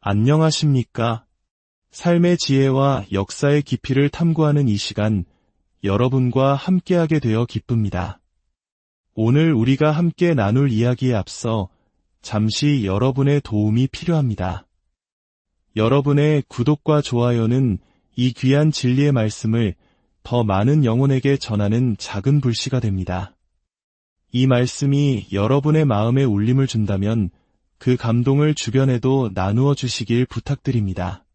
안녕하십니까? 삶의 지혜와 역사의 깊이를 탐구하는 이 시간, 여러분과 함께하게 되어 기쁩니다. 오늘 우리가 함께 나눌 이야기에 앞서 잠시 여러분의 도움이 필요합니다. 여러분의 구독과 좋아요는 이 귀한 진리의 말씀을 더 많은 영혼에게 전하는 작은 불씨가 됩니다. 이 말씀이 여러분의 마음에 울림을 준다면 그 감동을 주변에도 나누어 주시길 부탁드립니다.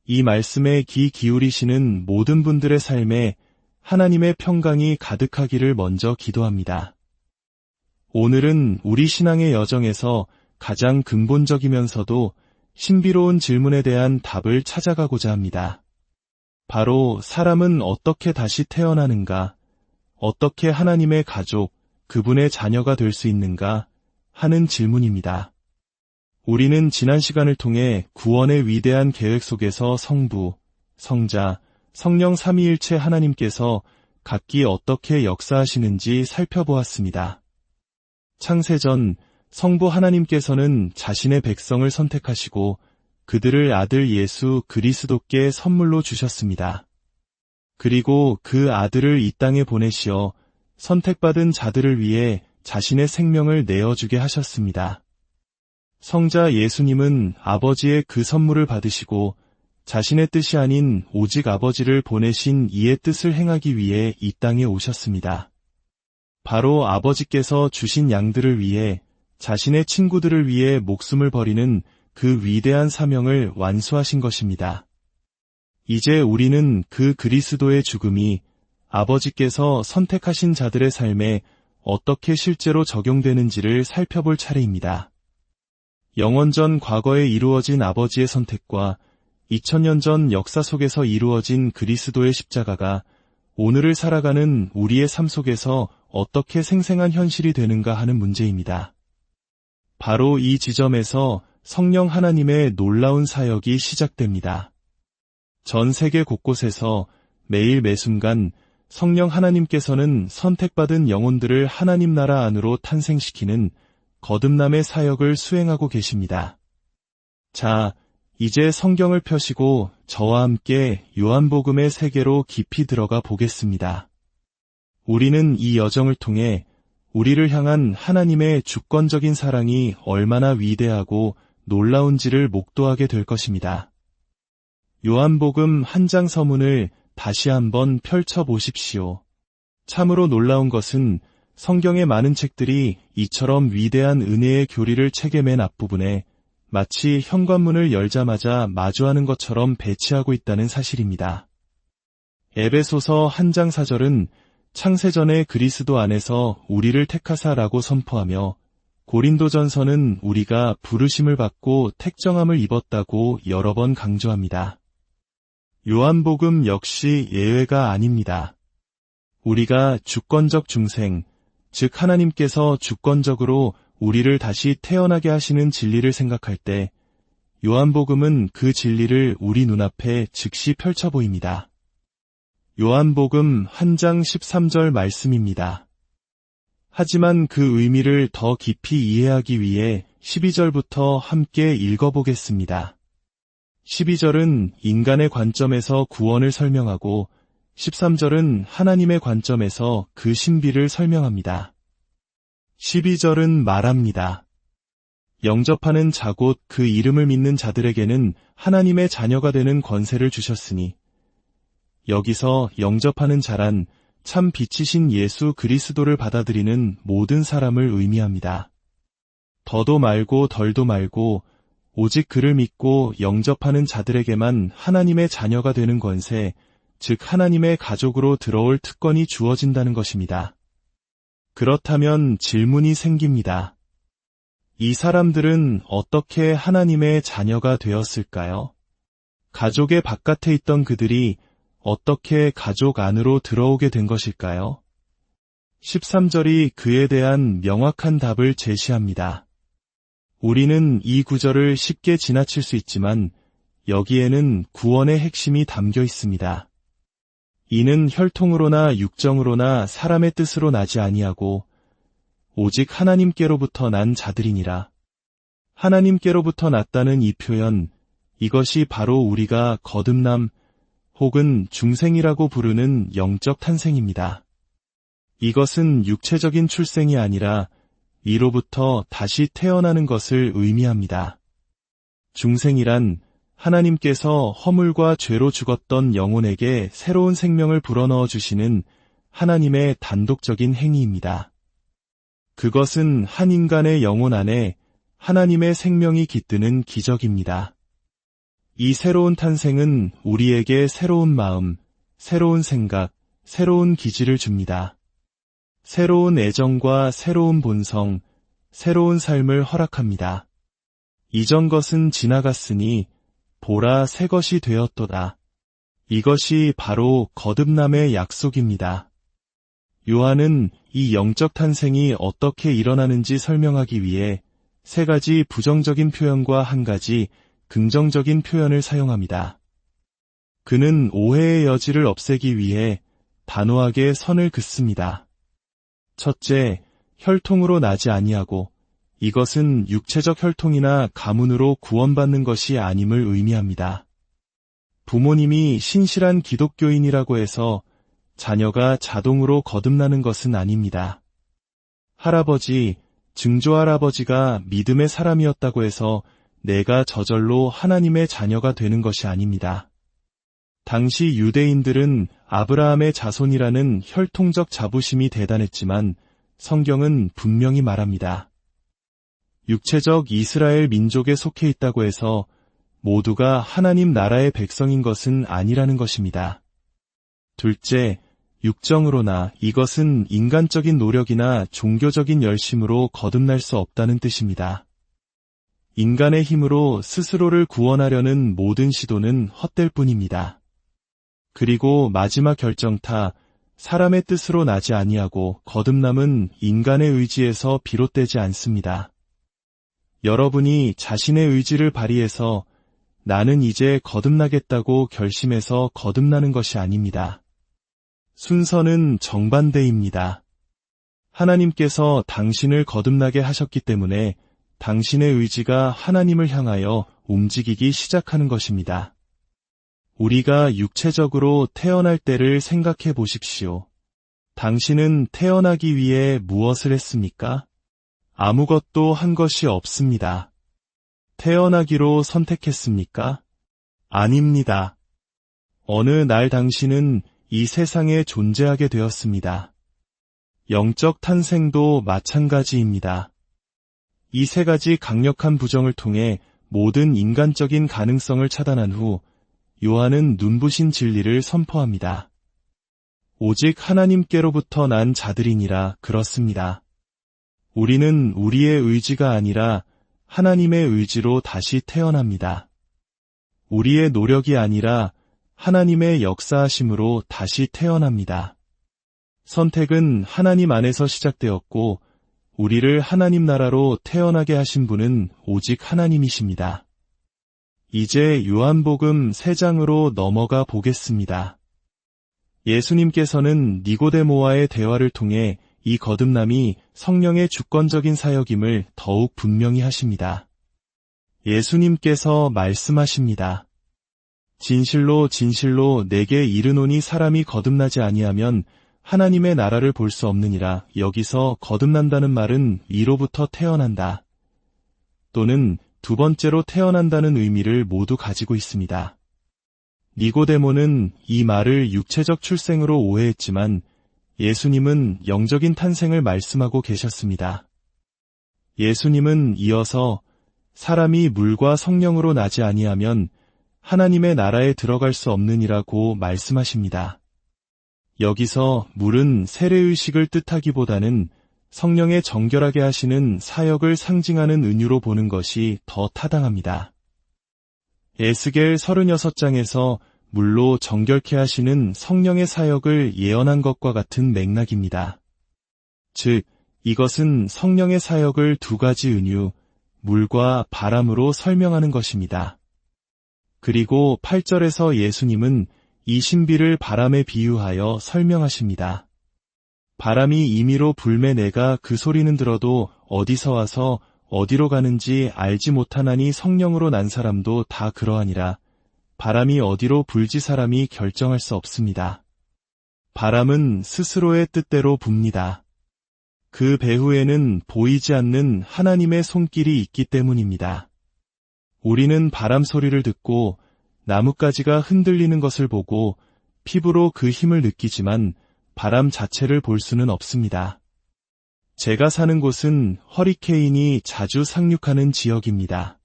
이 말씀에 귀 기울이시는 모든 분들의 삶에 하나님의 평강이 가득하기를 먼저 기도합니다. 오늘은 우리 신앙의 여정에서 가장 근본적이면서도 신비로운 질문에 대한 답을 찾아가고자 합니다. 바로 사람은 어떻게 다시 태어나는가, 어떻게 하나님의 가족, 그분의 자녀가 될 수 있는가 하는 질문입니다. 우리는 지난 시간을 통해 구원의 위대한 계획 속에서 성부, 성자, 성령 삼위일체 하나님께서 각기 어떻게 역사하시는지 살펴보았습니다. 창세전 성부 하나님께서는 자신의 백성을 선택하시고 그들을 아들 예수 그리스도께 선물로 주셨습니다. 그리고 그 아들을 이 땅에 보내시어 선택받은 자들을 위해 자신의 생명을 내어주게 하셨습니다. 성자 예수님은 아버지의 그 선물을 받으시고 자신의 뜻이 아닌 오직 아버지를 보내신 이의 뜻을 행하기 위해 이 땅에 오셨습니다. 바로 아버지께서 주신 양들을 위해 자신의 친구들을 위해 목숨을 버리는 그 위대한 사명을 완수하신 것입니다. 이제 우리는 그 그리스도의 죽음이 아버지께서 선택하신 자들의 삶에 어떻게 실제로 적용되는지를 살펴볼 차례입니다. 영원전 과거에 이루어진 아버지의 선택과 2000년 전 역사 속에서 이루어진 그리스도의 십자가가 오늘을 살아가는 우리의 삶 속에서 어떻게 생생한 현실이 되는가 하는 문제입니다. 바로 이 지점에서 성령 하나님의 놀라운 사역이 시작됩니다. 전 세계 곳곳에서 매일 매순간 성령 하나님께서는 선택받은 영혼들을 하나님 나라 안으로 탄생시키는 거듭남의 사역을 수행하고 계십니다. 자, 이제 성경을 펴시고 저와 함께 요한복음의 세계로 깊이 들어가 보겠습니다. 우리는 이 여정을 통해 우리를 향한 하나님의 주권적인 사랑이 얼마나 위대하고 놀라운지를 목도하게 될 것입니다. 요한복음 한 장 서문을 다시 한번 펼쳐보십시오. 참으로 놀라운 것은 성경의 많은 책들이 이처럼 위대한 은혜의 교리를 책의 맨 앞부분에 마치 현관문을 열자마자 마주하는 것처럼 배치하고 있다는 사실입니다. 에베소서 한 장 4절은 창세전에 그리스도 안에서 우리를 택하사라고 선포하며 고린도전서는 우리가 부르심을 받고 택정함을 입었다고 여러 번 강조합니다. 요한복음 역시 예외가 아닙니다. 우리가 주권적 중생, 즉 하나님께서 주권적으로 우리를 다시 태어나게 하시는 진리를 생각할 때 요한복음은 그 진리를 우리 눈앞에 즉시 펼쳐 보입니다. 요한복음 한 장 13절 말씀입니다. 하지만 그 의미를 더 깊이 이해하기 위해 12절부터 함께 읽어보겠습니다. 12절은 인간의 관점에서 구원을 설명하고 13절은 하나님의 관점에서 그 신비를 설명합니다. 12절은 말합니다. 영접하는 자 곧 그 이름을 믿는 자들에게는 하나님의 자녀가 되는 권세를 주셨으니 여기서 영접하는 자란 참 빛이신 예수 그리스도를 받아들이는 모든 사람을 의미합니다. 더도 말고 덜도 말고 오직 그를 믿고 영접하는 자들에게만 하나님의 자녀가 되는 권세, 즉 하나님의 가족으로 들어올 특권이 주어진다는 것입니다. 그렇다면 질문이 생깁니다. 이 사람들은 어떻게 하나님의 자녀가 되었을까요? 가족의 바깥에 있던 그들이 어떻게 가족 안으로 들어오게 된 것일까요? 13절이 그에 대한 명확한 답을 제시합니다. 우리는 이 구절을 쉽게 지나칠 수 있지만 여기에는 구원의 핵심이 담겨 있습니다. 이는 혈통으로나 육정으로나 사람의 뜻으로 나지 아니하고 오직 하나님께로부터 난 자들이니라. 하나님께로부터 났다는 이 표현, 이것이 바로 우리가 거듭남 혹은 중생이라고 부르는 영적 탄생입니다. 이것은 육체적인 출생이 아니라 이로부터 다시 태어나는 것을 의미합니다. 중생이란 하나님께서 허물과 죄로 죽었던 영혼에게 새로운 생명을 불어넣어 주시는 하나님의 단독적인 행위입니다. 그것은 한 인간의 영혼 안에 하나님의 생명이 깃드는 기적입니다. 이 새로운 탄생은 우리에게 새로운 마음, 새로운 생각, 새로운 기질을 줍니다. 새로운 애정과 새로운 본성, 새로운 삶을 허락합니다. 이전 것은 지나갔으니 보라 새 것이 되었도다. 이것이 바로 거듭남의 약속입니다. 요한은 이 영적 탄생이 어떻게 일어나는지 설명하기 위해 세 가지 부정적인 표현과 한 가지 긍정적인 표현을 사용합니다. 그는 오해의 여지를 없애기 위해 단호하게 선을 긋습니다. 첫째, 혈통으로 나지 아니하고 이것은 육체적 혈통이나 가문으로 구원받는 것이 아님을 의미합니다. 부모님이 신실한 기독교인이라고 해서 자녀가 자동으로 거듭나는 것은 아닙니다. 할아버지, 증조할아버지가 믿음의 사람이었다고 해서 내가 저절로 하나님의 자녀가 되는 것이 아닙니다. 당시 유대인들은 아브라함의 자손이라는 혈통적 자부심이 대단했지만 성경은 분명히 말합니다. 육체적 이스라엘 민족에 속해 있다고 해서 모두가 하나님 나라의 백성인 것은 아니라는 것입니다. 둘째, 육정으로나 이것은 인간적인 노력이나 종교적인 열심으로 거듭날 수 없다는 뜻입니다. 인간의 힘으로 스스로를 구원하려는 모든 시도는 헛될 뿐입니다. 그리고 마지막 결정타, 사람의 뜻으로 나지 아니하고 거듭남은 인간의 의지에서 비롯되지 않습니다. 여러분이 자신의 의지를 발휘해서 나는 이제 거듭나겠다고 결심해서 거듭나는 것이 아닙니다. 순서는 정반대입니다. 하나님께서 당신을 거듭나게 하셨기 때문에 당신의 의지가 하나님을 향하여 움직이기 시작하는 것입니다. 우리가 육체적으로 태어날 때를 생각해 보십시오. 당신은 태어나기 위해 무엇을 했습니까? 아무것도 한 것이 없습니다. 태어나기로 선택했습니까? 아닙니다. 어느 날 당신은 이 세상에 존재하게 되었습니다. 영적 탄생도 마찬가지입니다. 이 세 가지 강력한 부정을 통해 모든 인간적인 가능성을 차단한 후 요한은 눈부신 진리를 선포합니다. 오직 하나님께로부터 난 자들이니라 그렇습니다. 우리는 우리의 의지가 아니라 하나님의 의지로 다시 태어납니다. 우리의 노력이 아니라 하나님의 역사하심으로 다시 태어납니다. 선택은 하나님 안에서 시작되었고 우리를 하나님 나라로 태어나게 하신 분은 오직 하나님이십니다. 이제 요한복음 3장으로 넘어가 보겠습니다. 예수님께서는 니고데모와의 대화를 통해 이 거듭남이 성령의 주권적인 사역임을 더욱 분명히 하십니다. 예수님께서 말씀하십니다. 진실로 진실로 내게 이르노니 사람이 거듭나지 아니하면 하나님의 나라를 볼 수 없느니라. 여기서 거듭난다는 말은 이로부터 태어난다 또는 두 번째로 태어난다는 의미를 모두 가지고 있습니다. 니고데모는 이 말을 육체적 출생으로 오해했지만 예수님은 영적인 탄생을 말씀하고 계셨습니다. 예수님은 이어서 사람이 물과 성령으로 나지 아니하면 하나님의 나라에 들어갈 수 없느니라고 말씀하십니다. 여기서 물은 세례의식을 뜻하기보다는 성령의 정결하게 하시는 사역을 상징하는 은유로 보는 것이 더 타당합니다. 에스겔 36장에서 물로 정결케 하시는 성령의 사역을 예언한 것과 같은 맥락입니다. 즉, 이것은 성령의 사역을 두 가지 은유, 물과 바람으로 설명하는 것입니다. 그리고 8절에서 예수님은 이 신비를 바람에 비유하여 설명하십니다. 바람이 임의로 불매 내가 그 소리는 들어도 어디서 와서 어디로 가는지 알지 못하나니 성령으로 난 사람도 다 그러하니라. 바람이 어디로 불지 사람이 결정할 수 없습니다. 바람은 스스로의 뜻대로 붑니다. 그 배후에는 보이지 않는 하나님의 손길이 있기 때문입니다. 우리는 바람 소리를 듣고 나뭇가지가 흔들리는 것을 보고 피부로 그 힘을 느끼지만 바람 자체를 볼 수는 없습니다. 제가 사는 곳은 허리케인이 자주 상륙하는 지역입니다.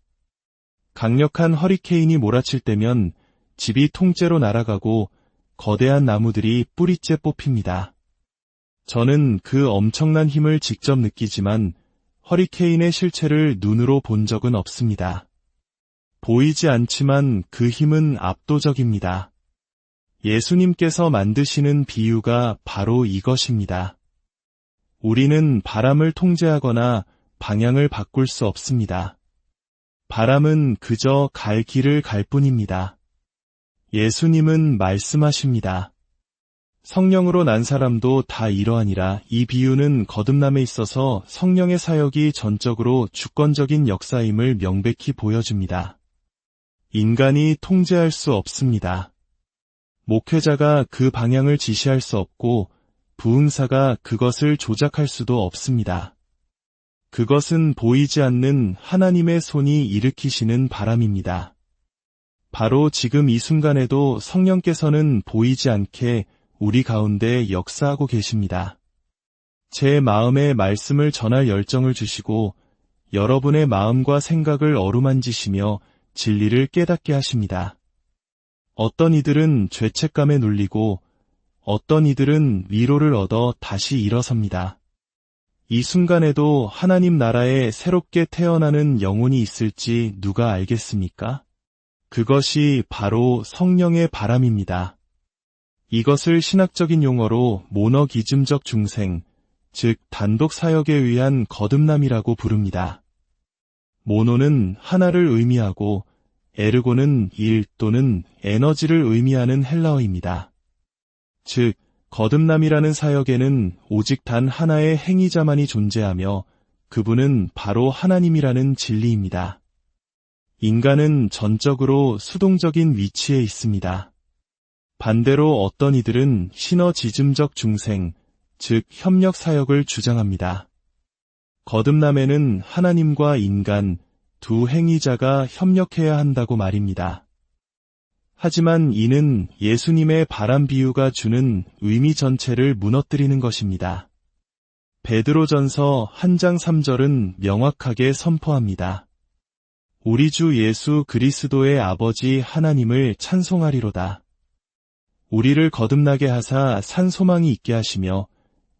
강력한 허리케인이 몰아칠 때면 집이 통째로 날아가고 거대한 나무들이 뿌리째 뽑힙니다. 저는 그 엄청난 힘을 직접 느끼지만 허리케인의 실체를 눈으로 본 적은 없습니다. 보이지 않지만 그 힘은 압도적입니다. 예수님께서 만드시는 비유가 바로 이것입니다. 우리는 바람을 통제하거나 방향을 바꿀 수 없습니다. 바람은 그저 갈 길을 갈 뿐입니다. 예수님은 말씀하십니다. 성령으로 난 사람도 다 이러하니라. 이 비유는 거듭남에 있어서 성령의 사역이 전적으로 주권적인 역사임을 명백히 보여줍니다. 인간이 통제할 수 없습니다. 목회자가 그 방향을 지시할 수 없고 부흥사가 그것을 조작할 수도 없습니다. 그것은 보이지 않는 하나님의 손이 일으키시는 바람입니다. 바로 지금 이 순간에도 성령께서는 보이지 않게 우리 가운데 역사하고 계십니다. 제 마음에 말씀을 전할 열정을 주시고 여러분의 마음과 생각을 어루만지시며 진리를 깨닫게 하십니다. 어떤 이들은 죄책감에 눌리고 어떤 이들은 위로를 얻어 다시 일어섭니다. 이 순간에도 하나님 나라에 새롭게 태어나는 영혼이 있을지 누가 알겠습니까? 그것이 바로 성령의 바람입니다. 이것을 신학적인 용어로 모너기즘적 중생, 즉 단독 사역에 의한 거듭남이라고 부릅니다. 모노는 하나를 의미하고 에르고는 일 또는 에너지를 의미하는 헬라어입니다. 즉, 거듭남이라는 사역에는 오직 단 하나의 행위자만이 존재하며 그분은 바로 하나님이라는 진리입니다. 인간은 전적으로 수동적인 위치에 있습니다. 반대로 어떤 이들은 시너지즘적 중생, 즉 협력 사역을 주장합니다. 거듭남에는 하나님과 인간, 두 행위자가 협력해야 한다고 말입니다. 하지만 이는 예수님의 바람 비유가 주는 의미 전체를 무너뜨리는 것입니다. 베드로전서 1장 3절은 명확하게 선포합니다. 우리 주 예수 그리스도의 아버지 하나님을 찬송하리로다. 우리를 거듭나게 하사 산 소망이 있게 하시며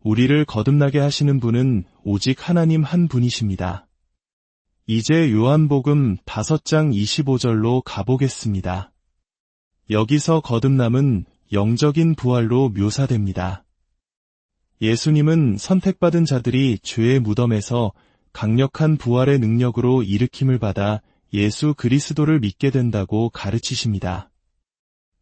우리를 거듭나게 하시는 분은 오직 하나님 한 분이십니다. 이제 요한복음 5장 25절로 가보겠습니다. 여기서 거듭남은 영적인 부활로 묘사됩니다. 예수님은 선택받은 자들이 죄의 무덤에서 강력한 부활의 능력으로 일으킴을 받아 예수 그리스도를 믿게 된다고 가르치십니다.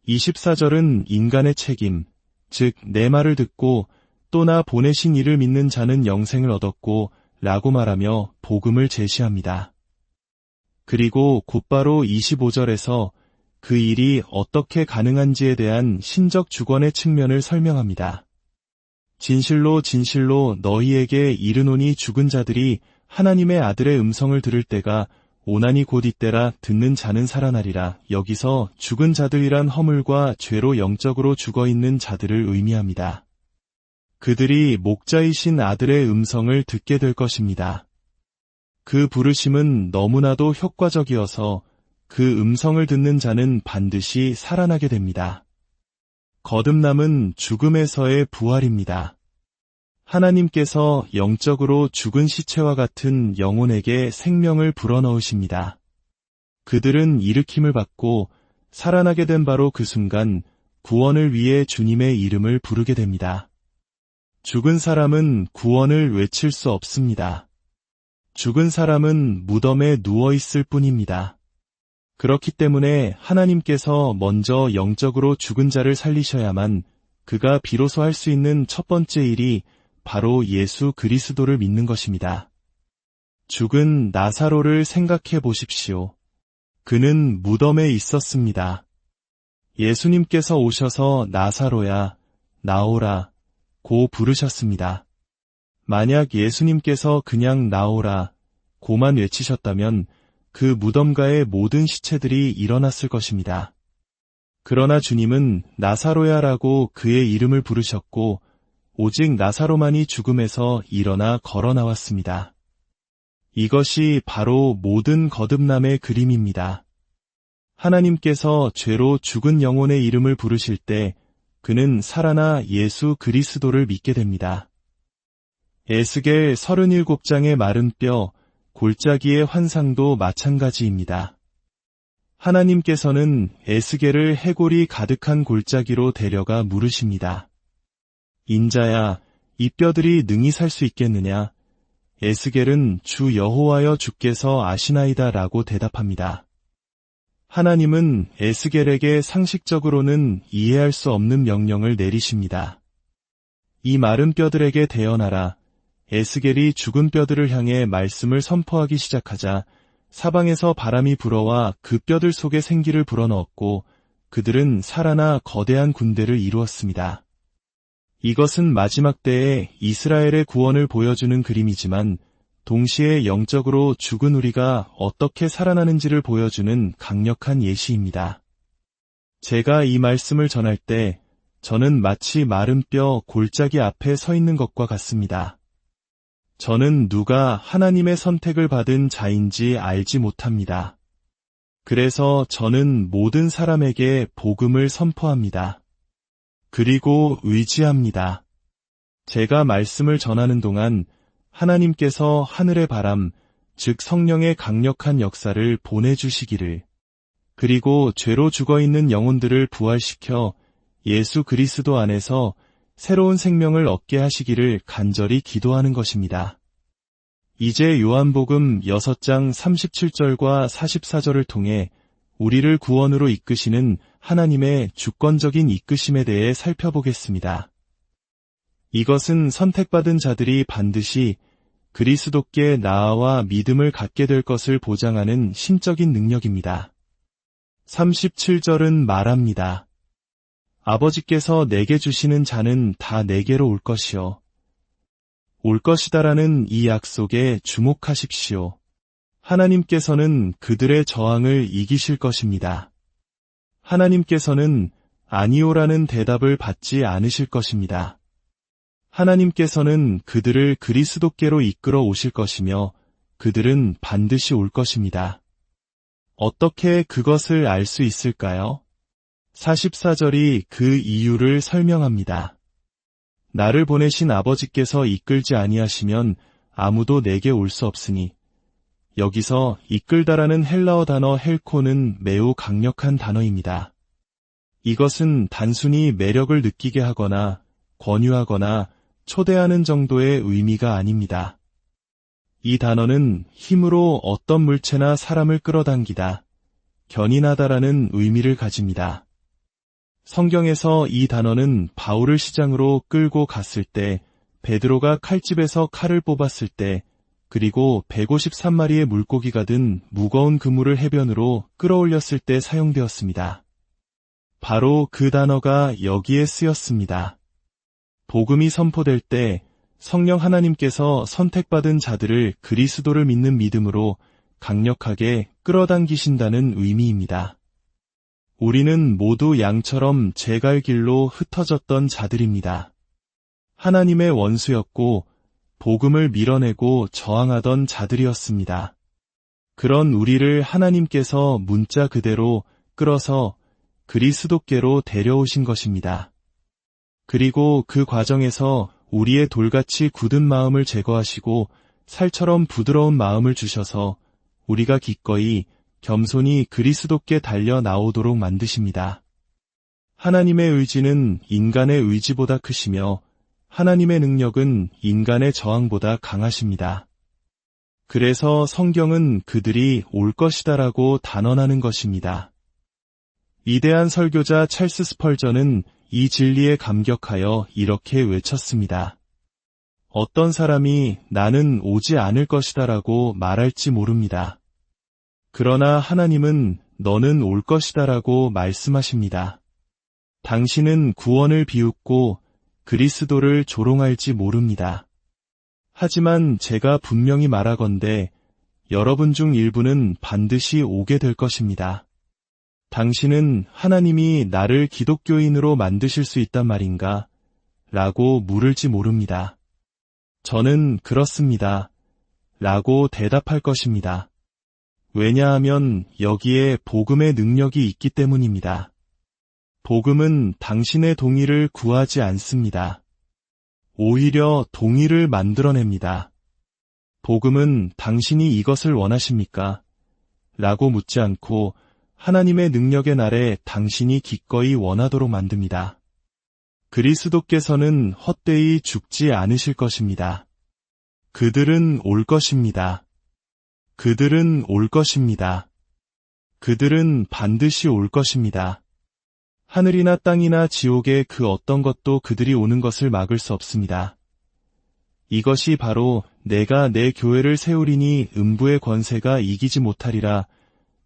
24절은 인간의 책임, 즉 내 말을 듣고 또 나 보내신 이를 믿는 자는 영생을 얻었고 라고 말하며 복음을 제시합니다. 그리고 곧바로 25절에서 그 일이 어떻게 가능한지에 대한 신적 주권의 측면을 설명합니다. 진실로 진실로 너희에게 이르노니 죽은 자들이 하나님의 아들의 음성을 들을 때가 오나니 곧 이때라. 듣는 자는 살아나리라. 여기서 죽은 자들이란 허물과 죄로 영적으로 죽어있는 자들을 의미합니다. 그들이 목자이신 아들의 음성을 듣게 될 것입니다. 그 부르심은 너무나도 효과적이어서 그 음성을 듣는 자는 반드시 살아나게 됩니다. 거듭남은 죽음에서의 부활입니다. 하나님께서 영적으로 죽은 시체와 같은 영혼에게 생명을 불어넣으십니다. 그들은 일으킴을 받고 살아나게 된 바로 그 순간 구원을 위해 주님의 이름을 부르게 됩니다. 죽은 사람은 구원을 외칠 수 없습니다. 죽은 사람은 무덤에 누워있을 뿐입니다. 그렇기 때문에 하나님께서 먼저 영적으로 죽은 자를 살리셔야만 그가 비로소 할 수 있는 첫 번째 일이 바로 예수 그리스도를 믿는 것입니다. 죽은 나사로를 생각해 보십시오. 그는 무덤에 있었습니다. 예수님께서 오셔서 나사로야, 나오라, 고 부르셨습니다. 만약 예수님께서 그냥 나오라, 고만 외치셨다면 그 무덤가의 모든 시체들이 일어났을 것입니다. 그러나 주님은 나사로야라고 그의 이름을 부르셨고 오직 나사로만이 죽음에서 일어나 걸어 나왔습니다. 이것이 바로 모든 거듭남의 그림입니다. 하나님께서 죄로 죽은 영혼의 이름을 부르실 때 그는 살아나 예수 그리스도를 믿게 됩니다. 에스겔 37장의 마른 뼈, 골짜기의 환상도 마찬가지입니다. 하나님께서는 에스겔을 해골이 가득한 골짜기로 데려가 물으십니다. 인자야, 이 뼈들이 능히 살 수 있겠느냐? 에스겔은 주 여호와여 주께서 아시나이다 라고 대답합니다. 하나님은 에스겔에게 상식적으로는 이해할 수 없는 명령을 내리십니다. 이 마른 뼈들에게 대언하라. 에스겔이 죽은 뼈들을 향해 말씀을 선포하기 시작하자 사방에서 바람이 불어와 그 뼈들 속에 생기를 불어넣었고 그들은 살아나 거대한 군대를 이루었습니다. 이것은 마지막 때에 이스라엘의 구원을 보여주는 그림이지만 동시에 영적으로 죽은 우리가 어떻게 살아나는지를 보여주는 강력한 예시입니다. 제가 이 말씀을 전할 때 저는 마치 마른 뼈 골짜기 앞에 서 있는 것과 같습니다. 저는 누가 하나님의 선택을 받은 자인지 알지 못합니다. 그래서 저는 모든 사람에게 복음을 선포합니다. 그리고 의지합니다. 제가 말씀을 전하는 동안 하나님께서 하늘의 바람, 즉 성령의 강력한 역사를 보내주시기를, 그리고 죄로 죽어있는 영혼들을 부활시켜 예수 그리스도 안에서 새로운 생명을 얻게 하시기를 간절히 기도하는 것입니다. 이제 요한복음 6장 37절과 44절을 통해 우리를 구원으로 이끄시는 하나님의 주권적인 이끄심에 대해 살펴보겠습니다. 이것은 선택받은 자들이 반드시 그리스도께 나아와 믿음을 갖게 될 것을 보장하는 신적인 능력입니다. 37절은 말합니다. 아버지께서 내게 주시는 자는 다 내게로 올 것이요. 올 것이다라는 이 약속에 주목하십시오. 하나님께서는 그들의 저항을 이기실 것입니다. 하나님께서는 아니오라는 대답을 받지 않으실 것입니다. 하나님께서는 그들을 그리스도께로 이끌어 오실 것이며 그들은 반드시 올 것입니다. 어떻게 그것을 알 수 있을까요? 44절이 그 이유를 설명합니다. 나를 보내신 아버지께서 이끌지 아니하시면 아무도 내게 올 수 없으니, 여기서 이끌다라는 헬라어 단어 헬코는 매우 강력한 단어입니다. 이것은 단순히 매력을 느끼게 하거나 권유하거나 초대하는 정도의 의미가 아닙니다. 이 단어는 힘으로 어떤 물체나 사람을 끌어당기다, 견인하다라는 의미를 가집니다. 성경에서 이 단어는 바울을 시장으로 끌고 갔을 때, 베드로가 칼집에서 칼을 뽑았을 때, 그리고 153마리의 물고기가 든 무거운 그물을 해변으로 끌어올렸을 때 사용되었습니다. 바로 그 단어가 여기에 쓰였습니다. 복음이 선포될 때 성령 하나님께서 선택받은 자들을 그리스도를 믿는 믿음으로 강력하게 끌어당기신다는 의미입니다. 우리는 모두 양처럼 제갈 길로 흩어졌던 자들입니다. 하나님의 원수였고 복음을 밀어내고 저항하던 자들이었습니다. 그런 우리를 하나님께서 문자 그대로 끌어서 그리스도께로 데려오신 것입니다. 그리고 그 과정에서 우리의 돌같이 굳은 마음을 제거하시고 살처럼 부드러운 마음을 주셔서 우리가 기꺼이 겸손히 그리스도께 달려 나오도록 만드십니다. 하나님의 의지는 인간의 의지보다 크시며 하나님의 능력은 인간의 저항보다 강하십니다. 그래서 성경은 그들이 올 것이다라고 단언하는 것입니다. 위대한 설교자 찰스 스펄전은 이 진리에 감격하여 이렇게 외쳤습니다. 어떤 사람이 나는 오지 않을 것이다라고 말할지 모릅니다. 그러나 하나님은 너는 올 것이다라고 말씀하십니다. 당신은 구원을 비웃고 그리스도를 조롱할지 모릅니다. 하지만 제가 분명히 말하건대 여러분 중 일부는 반드시 오게 될 것입니다. 당신은 하나님이 나를 기독교인으로 만드실 수 있단 말인가? 라고 물을지 모릅니다. 저는 그렇습니다. 라고 대답할 것입니다. 왜냐하면 여기에 복음의 능력이 있기 때문입니다. 복음은 당신의 동의를 구하지 않습니다. 오히려 동의를 만들어냅니다. 복음은 당신이 이것을 원하십니까? 라고 묻지 않고 하나님의 능력의 날에 당신이 기꺼이 원하도록 만듭니다. 그리스도께서는 헛되이 죽지 않으실 것입니다. 그들은 올 것입니다. 그들은 올 것입니다. 그들은 반드시 올 것입니다. 하늘이나 땅이나 지옥의 그 어떤 것도 그들이 오는 것을 막을 수 없습니다. 이것이 바로 내가 내 교회를 세우리니 음부의 권세가 이기지 못하리라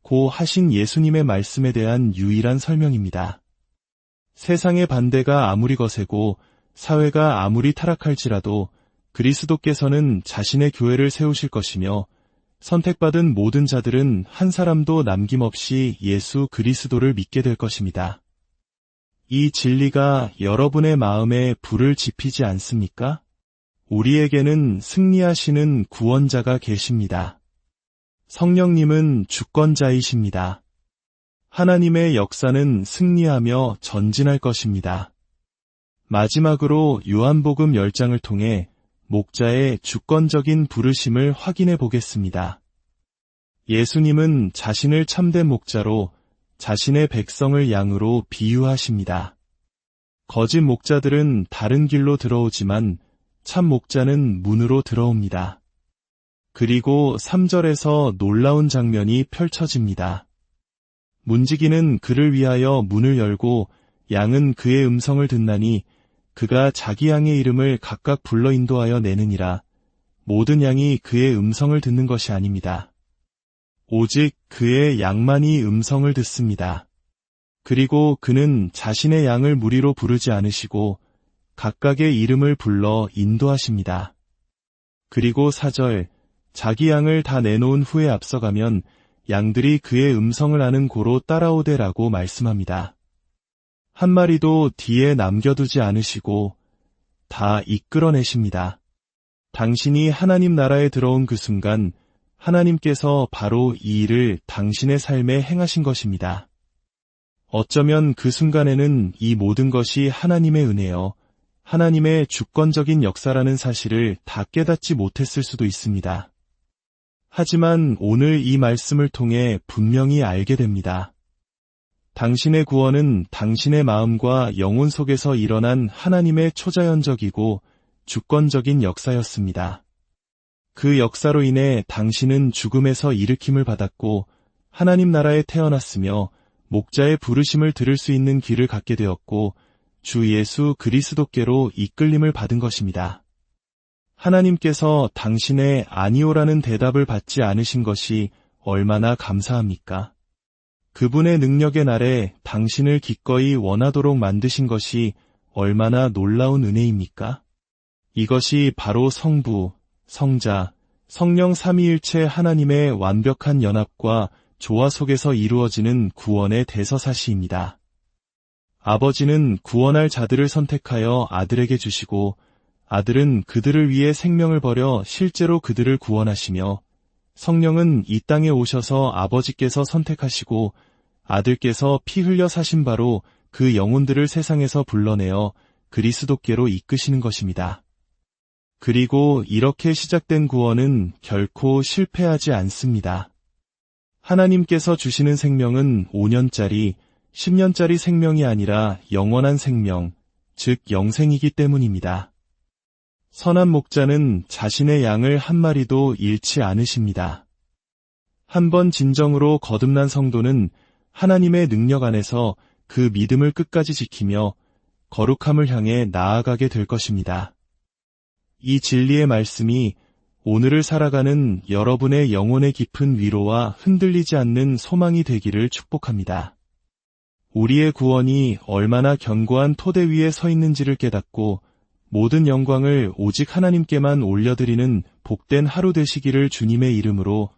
고 하신 예수님의 말씀에 대한 유일한 설명입니다. 세상의 반대가 아무리 거세고 사회가 아무리 타락할지라도 그리스도께서는 자신의 교회를 세우실 것이며 선택받은 모든 자들은 한 사람도 남김없이 예수 그리스도를 믿게 될 것입니다. 이 진리가 여러분의 마음에 불을 지피지 않습니까? 우리에게는 승리하시는 구원자가 계십니다. 성령님은 주권자이십니다. 하나님의 역사는 승리하며 전진할 것입니다. 마지막으로 요한복음 10장을 통해 목자의 주권적인 부르심을 확인해 보겠습니다. 예수님은 자신을 참된 목자로 자신의 백성을 양으로 비유하십니다. 거짓 목자들은 다른 길로 들어오지만 참 목자는 문으로 들어옵니다. 그리고 3절에서 놀라운 장면이 펼쳐집니다. 문지기는 그를 위하여 문을 열고 양은 그의 음성을 듣나니 그가 자기 양의 이름을 각각 불러 인도하여 내느니라. 모든 양이 그의 음성을 듣는 것이 아닙니다. 오직 그의 양만이 음성을 듣습니다. 그리고 그는 자신의 양을 무리로 부르지 않으시고 각각의 이름을 불러 인도하십니다. 그리고 4절, 자기 양을 다 내놓은 후에 앞서가면 양들이 그의 음성을 아는 고로 따라오되라고 말씀합니다. 한 마리도 뒤에 남겨두지 않으시고 다 이끌어내십니다. 당신이 하나님 나라에 들어온 그 순간 하나님께서 바로 이 일을 당신의 삶에 행하신 것입니다. 어쩌면 그 순간에는 이 모든 것이 하나님의 은혜여 하나님의 주권적인 역사라는 사실을 다 깨닫지 못했을 수도 있습니다. 하지만 오늘 이 말씀을 통해 분명히 알게 됩니다. 당신의 구원은 당신의 마음과 영혼 속에서 일어난 하나님의 초자연적이고 주권적인 역사였습니다. 그 역사로 인해 당신은 죽음에서 일으킴을 받았고 하나님 나라에 태어났으며 목자의 부르심을 들을 수 있는 귀를 갖게 되었고 주 예수 그리스도께로 이끌림을 받은 것입니다. 하나님께서 당신의 아니오라는 대답을 받지 않으신 것이 얼마나 감사합니까? 그분의 능력의 날에 당신을 기꺼이 원하도록 만드신 것이 얼마나 놀라운 은혜입니까? 이것이 바로 성부, 성자, 성령 삼위일체 하나님의 완벽한 연합과 조화 속에서 이루어지는 구원의 대서사시입니다. 아버지는 구원할 자들을 선택하여 아들에게 주시고 아들은 그들을 위해 생명을 버려 실제로 그들을 구원하시며 성령은 이 땅에 오셔서 아버지께서 선택하시고 아들께서 피 흘려 사신 바로 그 영혼들을 세상에서 불러내어 그리스도께로 이끄시는 것입니다. 그리고 이렇게 시작된 구원은 결코 실패하지 않습니다. 하나님께서 주시는 생명은 5년짜리, 10년짜리 생명이 아니라 영원한 생명, 즉 영생이기 때문입니다. 선한 목자는 자신의 양을 한 마리도 잃지 않으십니다. 한번 진정으로 거듭난 성도는 하나님의 능력 안에서 그 믿음을 끝까지 지키며 거룩함을 향해 나아가게 될 것입니다. 이 진리의 말씀이 오늘을 살아가는 여러분의 영혼의 깊은 위로와 흔들리지 않는 소망이 되기를 축복합니다. 우리의 구원이 얼마나 견고한 토대 위에 서 있는지를 깨닫고 모든 영광을 오직 하나님께만 올려드리는 복된 하루 되시기를 주님의 이름으로